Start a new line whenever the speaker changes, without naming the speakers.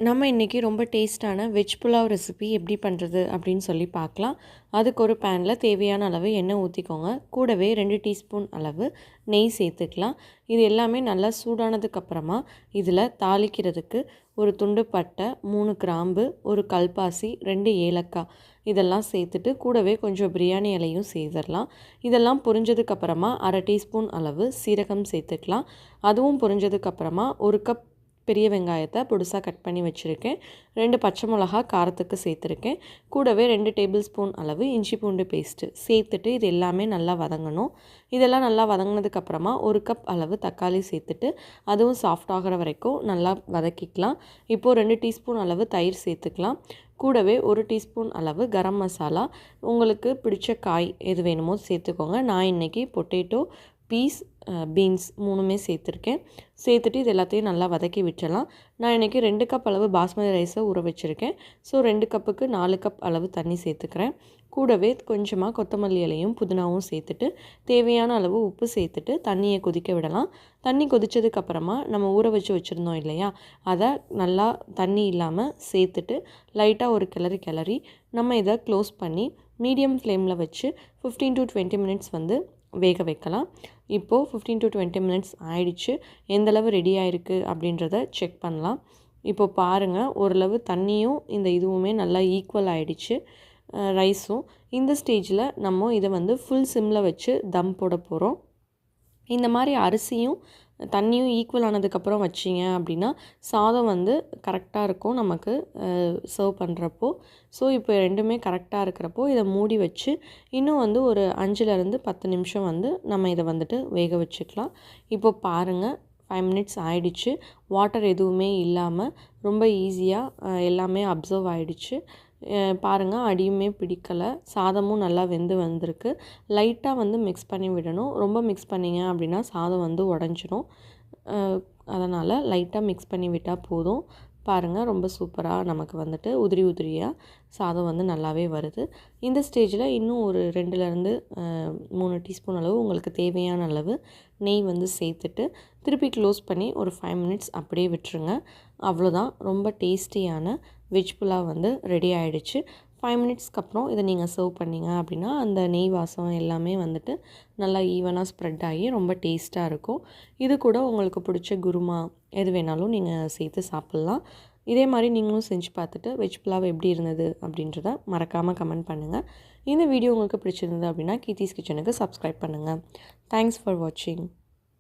நம்ம இன்றைக்கி ரொம்ப டேஸ்ட்டான வெஜ் புலாவ் ரெசிபி எப்படி பண்ணுறது அப்படின்னு சொல்லி பார்க்கலாம். அதுக்கு ஒரு பேனில் தேவையான அளவு எண்ணெய் ஊற்றிக்கோங்க. கூடவே 2 டீஸ்பூன் அளவு நெய் சேர்த்துக்கலாம். இது எல்லாமே நல்லா சூடானதுக்கப்புறமா இதில் தாளிக்கிறதுக்கு ஒரு துண்டு பட்டை, 3 கிராம்பு, ஒரு கல்பாசி, 2 ஏலக்காய் இதெல்லாம் சேர்த்துட்டு கூடவே கொஞ்சம் பிரியாணி இலையும் சேர்த்துடலாம். இதெல்லாம் பொரிஞ்சதுக்கப்புறமா 1/2 டீஸ்பூன் அளவு சீரகம் சேர்த்துக்கலாம். அதுவும் பொரிஞ்சதுக்கப்புறமா 1 கப் பெரிய வெங்காயத்தை பொடிசாக கட் பண்ணி வச்சுருக்கேன். 2 பச்சை மிளகா காரத்துக்கு சேர்த்துருக்கேன். கூடவே 2 டேபிள் ஸ்பூன் அளவு இஞ்சி பூண்டு பேஸ்ட்டு சேர்த்துட்டு இது எல்லாமே நல்லா வதங்கணும். இதெல்லாம் நல்லா வதங்கினதுக்கப்புறமா 1 கப் அளவு தக்காளி சேர்த்துட்டு அதுவும் சாஃப்ட் ஆகிற வரைக்கும் நல்லா வதக்கிக்கலாம். இப்போது 2 டீஸ்பூன் அளவு தயிர் சேர்த்துக்கலாம். கூடவே 1 டீஸ்பூன் அளவு கரம் மசாலா, உங்களுக்கு பிடிச்ச காய் எது வேணுமோ சேர்த்துக்கோங்க. நான் இன்றைக்கி பொட்டேட்டோ, பீஸ், பீன்ஸ் 3மே சேர்த்துருக்கேன். சேர்த்துட்டு இது எல்லாத்தையும் நல்லா வதக்கி விட்டுறலாம். நான் இன்றைக்கி 2 கப் அளவு பாஸ்மதி ரைஸை ஊற வச்சுருக்கேன். ஸோ 2 கப்புக்கு 4 கப் அளவு தண்ணி சேர்த்துக்கிறேன். கூடவே கொஞ்சமாக கொத்தமல்லி இலையும் புதினாவும் சேர்த்துட்டு தேவையான அளவு உப்பு சேர்த்துட்டு தண்ணியை கொதிக்க விடலாம். தண்ணி கொதித்ததுக்கப்புறமா நம்ம ஊற வச்சு வச்சுருந்தோம் இல்லையா, அதை நல்லா தண்ணி இல்லாமல் சேர்த்துட்டு லைட்டாக ஒரு கிளறி நம்ம இதை க்ளோஸ் பண்ணி மீடியம் ஃப்ளேமில் வச்சு 15 to 20 மினிட்ஸ் வேக வைக்கலாம். இப்போது 15 to 20 மினிட்ஸ் ஆயிடுச்சு. எந்தளவு ரெடி ஆகிருக்கு அப்படின்றத செக் பண்ணலாம். இப்போது பாருங்கள், ஓரளவு தண்ணியும் இந்த இதுவுமே நல்லா ஈக்குவல் ஆகிடுச்சு ரைஸும். இந்த ஸ்டேஜில் நம்ம இதை ஃபுல் சிம்மில் வச்சு தம் போட போகிறோம். இந்த மாதிரி அரிசியும் தண்ணியும் ஈக்குவல் ஆனதுக்கப்புறம் வச்சிங்க அப்படின்னா சாதம் கரெக்டாக இருக்கும் நமக்கு சர்வ் பண்ணுறப்போ. ஸோ இப்போ ரெண்டுமே கரெக்டாக இருக்கிறப்போ இதை மூடி வச்சு இன்னும் ஒரு 5லேருந்து 10 நிமிஷம் நம்ம இதை வேக வச்சுக்கலாம். இப்போ பாருங்கள், 5 மினிட்ஸ் ஆயிடுச்சு. வாட்டர் எதுவுமே இல்லாமல் ரொம்ப ஈஸியாக எல்லாமே அப்சர்வ் ஆகிடுச்சு. பாருங்கள், அடியுமே பிடிக்கலை, சாதமும் நல்லா வெந்து வந்திருக்கு. லைட்டாக மிக்ஸ் பண்ணி விடணும். ரொம்ப மிக்ஸ் பண்ணிங்க அப்படின்னா சாதம் உடஞ்சிரும். அதனால் லைட்டாக மிக்ஸ் பண்ணி விட்டால் போதும். பாருங்கள், ரொம்ப சூப்பராக நமக்கு உதிரி உதிரியாக சாதம் நல்லாவே வருது. இந்த ஸ்டேஜில் இன்னும் ஒரு 2லேருந்து 3 டீஸ்பூன் அளவு உங்களுக்கு தேவையான அளவு நெய் சேர்த்துட்டு திருப்பி க்ளோஸ் பண்ணி ஒரு 5 மினிட்ஸ் அப்படியே விட்டுருங்க. அவ்வளோதான், ரொம்ப டேஸ்டியான வெஜ் புலாவ் ரெடி ஆகிடுச்சு. 5 மினிட்ஸ்க்கு அப்புறம் இதை நீங்கள் சர்வ் பண்ணிங்க அப்படின்னா அந்த நெய் வாசம் எல்லாமே நல்லா ஈவனாக ஸ்ப்ரெட் ஆகி ரொம்ப டேஸ்ட்டாக இருக்கும். இது கூட உங்களுக்கு பிடிச்ச குருமா எது வேணாலும் நீங்கள் சேர்த்து சாப்பிட்லாம். இதே மாதிரி நீங்களும் செஞ்சு பார்த்துட்டு வெஜ் புலாவ் எப்படி இருந்தது அப்படின்றத மறக்காமல் கமெண்ட் பண்ணுங்கள். இந்த வீடியோ உங்களுக்கு பிடிச்சிருந்தது அப்படின்னா கீர்த்திஸ் கிச்சனுக்கு சப்ஸ்கிரைப் பண்ணுங்கள். தேங்க்ஸ் ஃபார் வாட்சிங்.